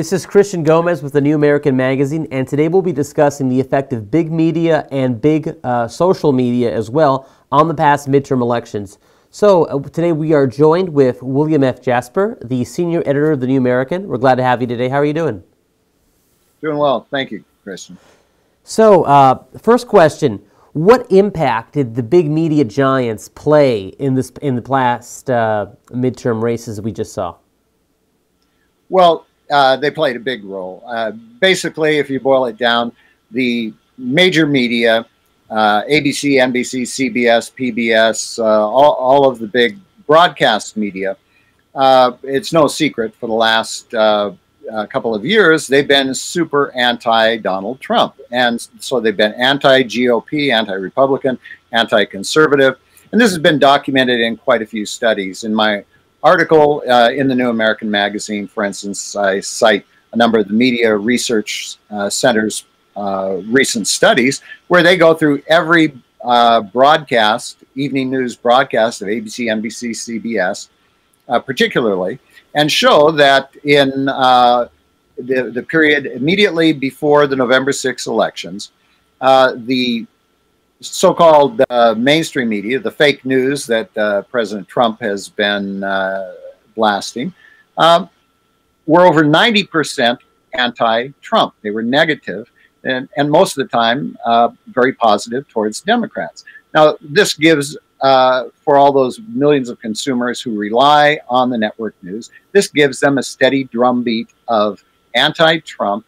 This is Christian Gomez with the New American Magazine, and today we'll be discussing the effect of big media and big social media as well on the past midterm elections. So today we are joined with William F. Jasper, the senior editor of the New American. We're glad to have you today. How are you doing? Doing well. Thank you, Christian. So first question, what impact did the big media giants play in the past midterm races we just saw? Well, they played a big role. Basically, if you boil it down, the major media, ABC, NBC, CBS, PBS, all of the big broadcast media, it's no secret for the last couple of years, they've been super anti-Donald Trump. And so they've been anti-GOP, anti-Republican, anti-conservative. And this has been documented in quite a few studies. In my article in the New American Magazine, for instance, I cite a number of the Media Research Center's recent studies where they go through every broadcast, evening news broadcast of ABC, NBC, CBS, particularly, and show that in the period immediately before the November 6 elections, the so-called mainstream media, the fake news that President Trump has been blasting, were over 90% anti-Trump. They were negative, and most of the time very positive towards Democrats. Now, this gives, for all those millions of consumers who rely on the network news, this gives them a steady drumbeat of anti-Trump,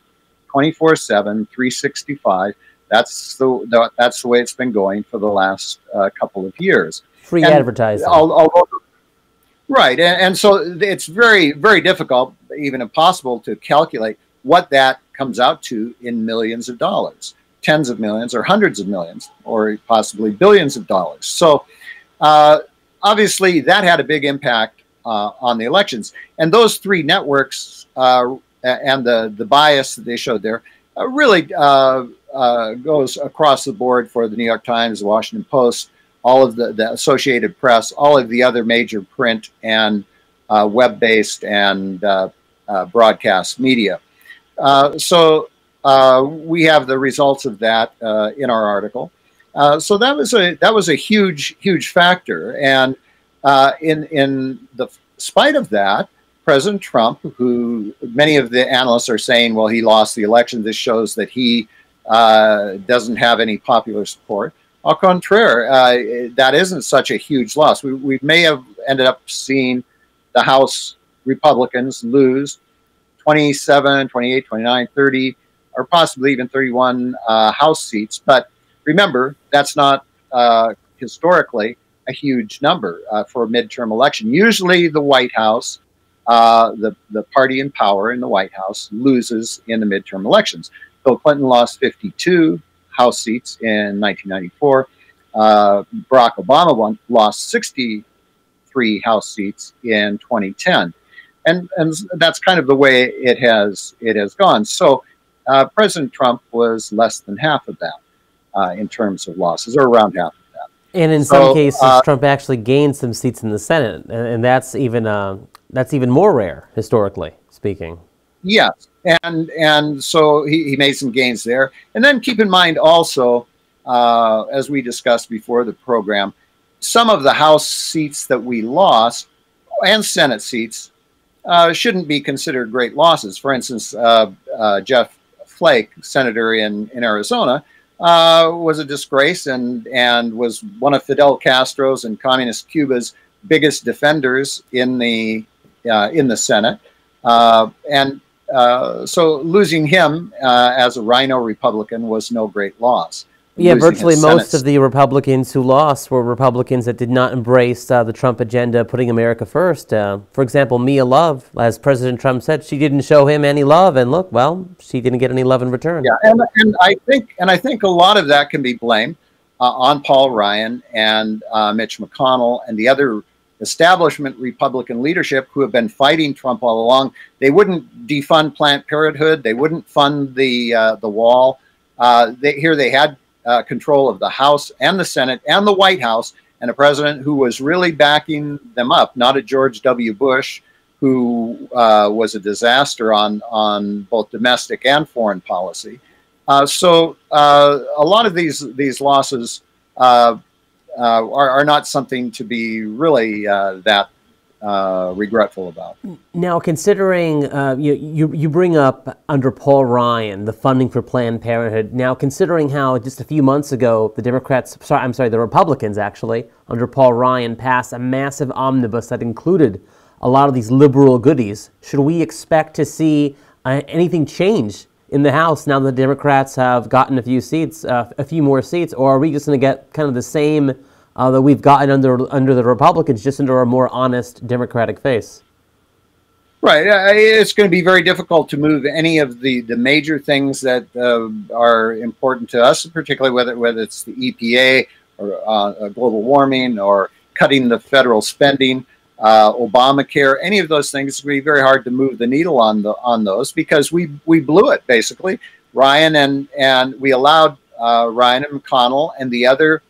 24/7, 365. That's the way it's been going for the last couple of years. Free advertising. Right, and so it's very, very difficult, even impossible, to calculate what that comes out to in millions of dollars, tens of millions or hundreds of millions, or possibly billions of dollars. So obviously that had a big impact on the elections. And those three networks and the bias that they showed there really goes across the board for the New York Times, the Washington Post, all of the Associated Press, all of the other major print and web-based and broadcast media. So we have the results of that in our article. So that was a huge factor, and in the spite of that, President Trump, who many of the analysts are saying, well, he lost the election. This shows that he doesn't have any popular support. Au contraire, that isn't such a huge loss. We may have ended up seeing the House Republicans lose 27, 28, 29, 30, or possibly even 31 House seats. But remember, that's not historically a huge number for a midterm election. Usually the White House, the party in power in the White House, loses in the midterm elections. Bill Clinton lost 52 House seats in 1994. Barack Obama lost 63 House seats in 2010. And that's kind of the way it has gone. So President Trump was less than half of that in terms of losses, or around half of that. And in some cases, Trump actually gained some seats in the Senate, and that's even more rare, historically speaking. Yes, and so he made some gains there. And then keep in mind also, as we discussed before the program, some of the House seats that we lost and Senate seats shouldn't be considered great losses. For instance, Jeff Flake, senator in Arizona, was a disgrace and was one of Fidel Castro's and Communist Cuba's biggest defenders in the Senate. So losing him as a rhino Republican was no great loss. Yeah, virtually most of the Republicans who lost were Republicans that did not embrace the Trump agenda, putting America first. For example, Mia Love, as President Trump said, she didn't show him any love, and look, well, she didn't get any love in return. Yeah, and I think a lot of that can be blamed on Paul Ryan and Mitch McConnell and the other establishment Republican leadership who have been fighting Trump all along. They wouldn't defund Planned Parenthood. They wouldn't fund the wall. They had control of the House and the Senate and the White House, and a president who was really backing them up, not a George W. Bush who was a disaster on both domestic and foreign policy. So a lot of these losses are not something to be really that regretful about. Now, considering you bring up under Paul Ryan the funding for Planned Parenthood. Now, considering how just a few months ago the Republicans actually under Paul Ryan passed a massive omnibus that included a lot of these liberal goodies, should we expect to see anything change in the House now that the Democrats have gotten a few more seats, or are we just going to get kind of the same that we've gotten under the Republicans, just under a more honest Democratic face? Right. It's going to be very difficult to move any of the major things that are important to us, particularly whether it's the EPA or global warming or cutting the federal spending, Obamacare, any of those things. It's going to be very hard to move the needle on those because we blew it basically. Ryan and we allowed Ryan and McConnell and the other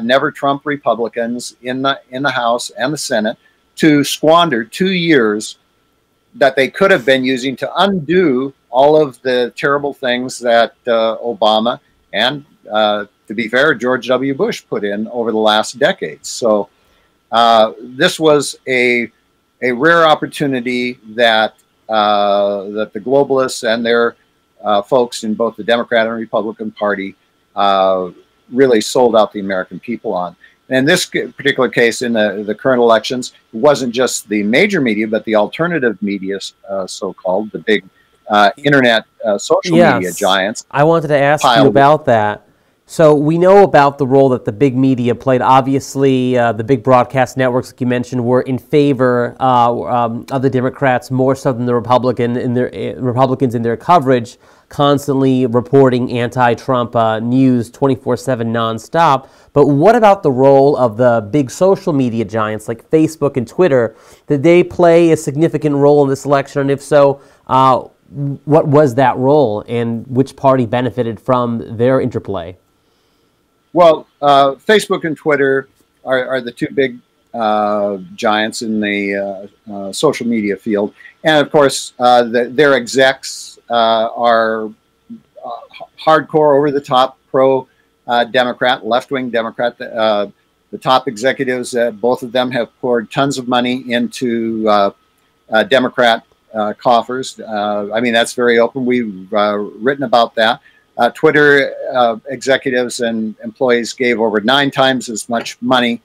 never Trump Republicans in the House and the Senate to squander 2 years that they could have been using to undo all of the terrible things that Obama and, to be fair, George W. Bush put in over the last decade. So this was a rare opportunity that the globalists and their folks in both the Democrat and Republican Party really sold out the American people on. And in this particular case, in the current elections, it wasn't just the major media, but the alternative media, so-called, the big internet social media giants. I wanted to ask you about that. So we know about the role that the big media played. Obviously, the big broadcast networks, like you mentioned, were in favor of the Democrats more so than the Republicans in their coverage, constantly reporting anti-Trump news 24/7 nonstop. But what about the role of the big social media giants like Facebook and Twitter? Did they play a significant role in this election? And if so, what was that role, and which party benefited from their interplay? Well, Facebook and Twitter are the two big giants in the social media field. And of course, their execs are hardcore, over-the-top, pro-Democrat, left-wing Democrat. The top executives, both of them have poured tons of money into Democrat coffers. I mean, that's very open. We've written about that. Twitter executives and employees gave over 9 times as much money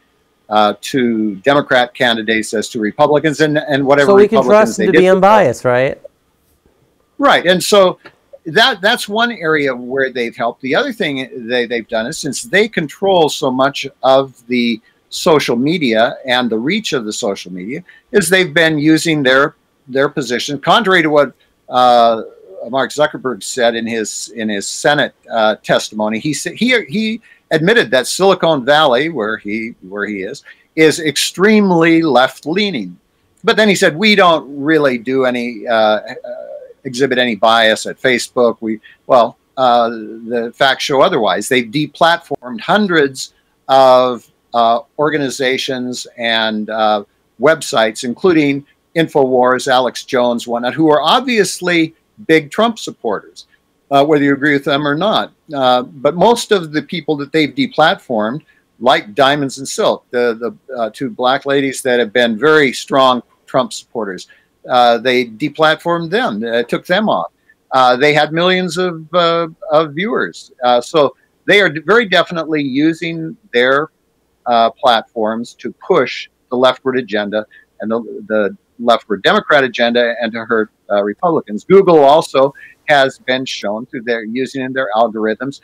to Democrat candidates as to Republicans, and whatever. So we can trust them to be unbiased, right? Right, and so that's one area where they've helped. The other thing they've done is, since they control so much of the social media and the reach of the social media, is they've been using their position, contrary to what Mark Zuckerberg said in his Senate testimony. He admitted that Silicon Valley, where he is extremely left-leaning. But then he said, we don't really do any exhibit any bias at Facebook. The facts show otherwise. They've deplatformed hundreds of organizations and websites, including InfoWars, Alex Jones, whatnot, who are obviously big Trump supporters, whether you agree with them or not. But most of the people that they've deplatformed, like Diamonds and Silk, the two black ladies that have been very strong Trump supporters, they deplatformed them, took them off. They had millions of viewers. So they are very definitely using their platforms to push the leftward agenda and the leftward Democrat agenda, and to hurt Republicans. Google also has been shown through their using in their algorithms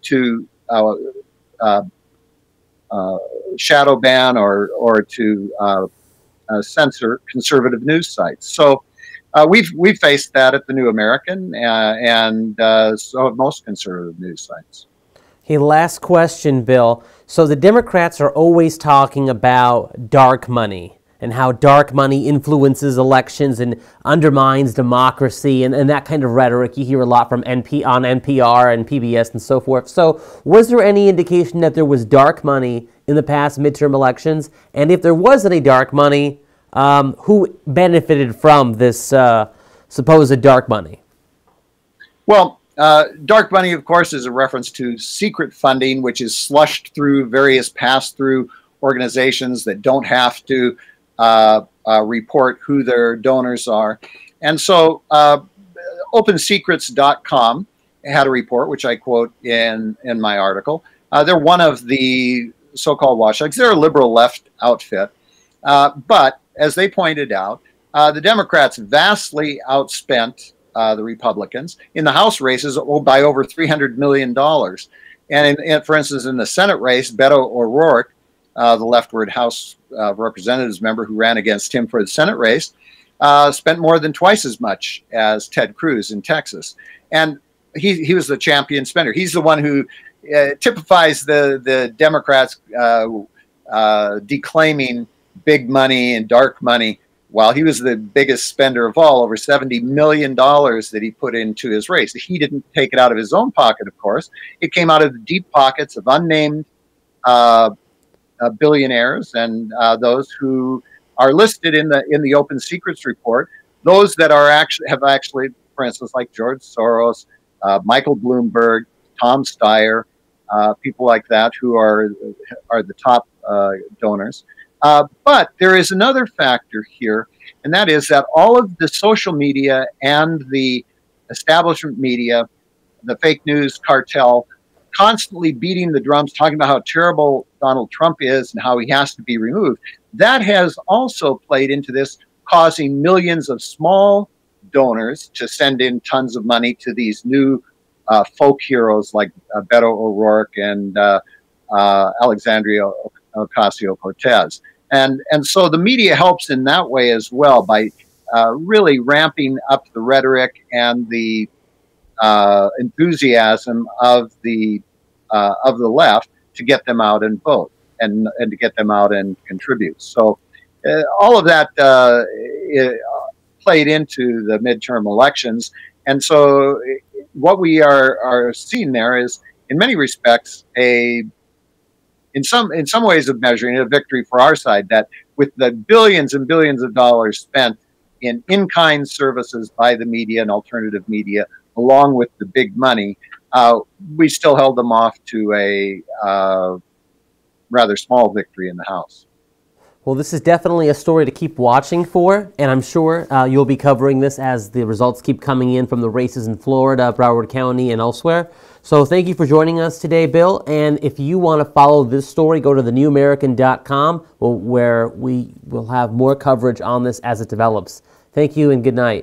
to shadow ban or to censor conservative news sites. So we've faced that at the New American, and so have most conservative news sites. Hey, last question, Bill. So the Democrats are always talking about dark money, and how dark money influences elections and undermines democracy, and that kind of rhetoric you hear a lot from on NPR and PBS and so forth. So was there any indication that there was dark money in the past midterm elections? And if there was any dark money, who benefited from this supposed dark money? Well, dark money, of course, is a reference to secret funding, which is slushed through various pass-through organizations that don't have to report who their donors are. And so OpenSecrets.com had a report, which I quote in my article. They're one of the so-called watchdogs. They're a liberal left outfit. But as they pointed out, the Democrats vastly outspent the Republicans in the House races by over $300 million. And for instance, in the Senate race, Beto O'Rourke, the leftward House Representatives member who ran against him for the Senate race, spent more than twice as much as Ted Cruz in Texas. And he was the champion spender. He's the one who typifies the Democrats declaiming big money and dark money, while he was the biggest spender of all, over $70 million that he put into his race. He didn't take it out of his own pocket, of course. It came out of the deep pockets of unnamed billionaires and those who are listed in the Open Secrets report. Those that have actually, for instance, like George Soros, Michael Bloomberg, Tom Steyer, people like that who are the top donors. But there is another factor here, and that is that all of the social media and the establishment media, the fake news cartel, constantly beating the drums, talking about how terrible Donald Trump is and how he has to be removed. That has also played into this, causing millions of small donors to send in tons of money to these new folk heroes like Beto O'Rourke and Alexandria Ocasio-Cortez. And so the media helps in that way as well by really ramping up the rhetoric and the enthusiasm of the left to get them out and vote and to get them out and contribute. So all of that played into the midterm elections. And so what we are seeing there is, in many respects, in some ways of measuring it, a victory for our side, that with the billions and billions of dollars spent in-kind services by the media and alternative media, along with the big money, we still held them off to a rather small victory in the House. Well, this is definitely a story to keep watching for, and I'm sure you'll be covering this as the results keep coming in from the races in Florida, Broward County, and elsewhere. So thank you for joining us today, Bill. And if you want to follow this story, go to thenewamerican.com, where we will have more coverage on this as it develops. Thank you and good night.